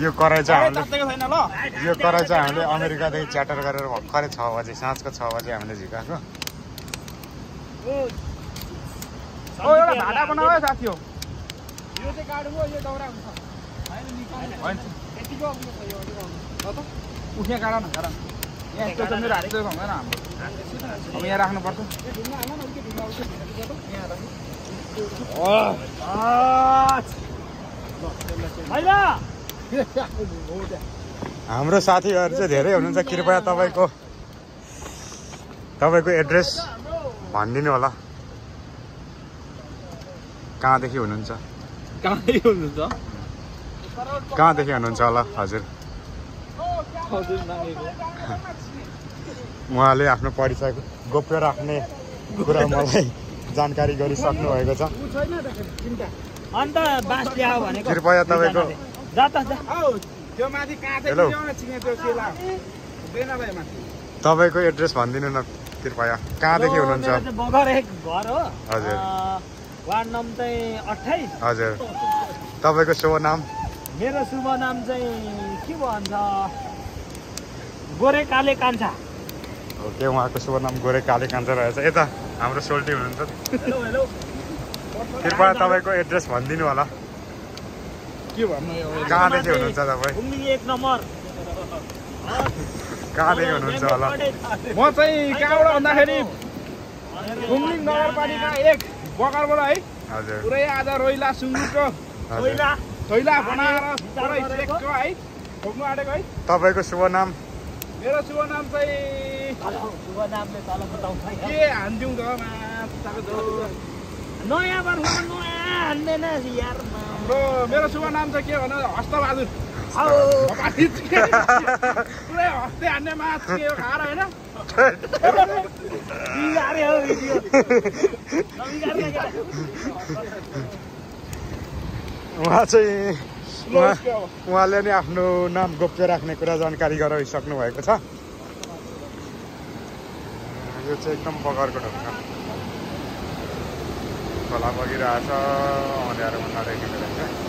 यो कराई चाहिँ हामीले अमेरिकादेखि च्याटर गरेर भर्खरै 6 बजे साँझको 6 बजे हामीले झिकाएको एउटा भाडा बनाऊ है साथी हो यो चाहिँ काट्नु यो दौरा हुन्छ हैन यतिको उठ्ने कारण यहाँ यस्तो त मेरो हात चाहिँ भएन हाम्रो अब यहाँ राख्नु पर्छ हाम्रो साथीहरु चाहिँ धेरै हुनुहुन्छ कृपया तपाईको एड्रेस भनिदिनु होला कहाँदेखि हुनुहुन्छ कहाँदेखि हुनुहुन्छ होला हजुर उहाँले आफ्नो परिचय गोप्य राख्ने कुरा मलाई जानकारी गरिसक्नु भएको छ अन्त बास ल्याऊ भनेको कृपया तपाईको त्यो माथि काँचै ल्याउन छिने त्यो सेला हुँदैन भाइ माथि तपाईको एड्रेस भनिदिनु न कृपया कहाँदेखि हुनुहुन्छ बगर एक घर हो हजुर वार्ड नम्बर चाहिँ 28 हजुर तपाईको शुभ नाम मेरो शुभ नाम चाहिँ के भन्छ गोरे काले कान्छा ओके उहाँको शुभ नाम गोरे काले कान्छा रहेछ यता हाम्रो सोल्टी हुनुहुन्छ हेलो कृपया तपाईको एड्रेस भनिदिनु होला के भन्नु यो कहाँदेखि हुनुहुन्छ तपाईँ घुम्ने 1 नम्बर कहाँदेखि हुनुहुन्छ होला म चाहिँ कहाँबाट भन्दाखेरि घुम्लिङ नगरपालिका 1 बगरबाट है हजुर पुरै आज रोइला सुँगुरको थैला बनाएर पुरै सेकको है खोक्नु आँटेको है तपाईको शुभ नाम मेरो शुभ नाम चाहिँ शुभ नामले तल बताउँछ के हान्दिउँ त नयाँ वर्षमा नयाँ हान्दैन यार मेरो शुभ नाम चाहिँ के भन हस्तबहादुर पुरै हस्ते हान्ने माछ के खाएर होइन उहाँले नि आफ्नो नाम गोप्य राख्ने कुरा जानकारी गराइसक्नु भएको छ यो चाहिँ एकदम बगरको ढुङ्गा खोला बगिरहेछ अँध्यारोमा नदेखिँदो रहेछ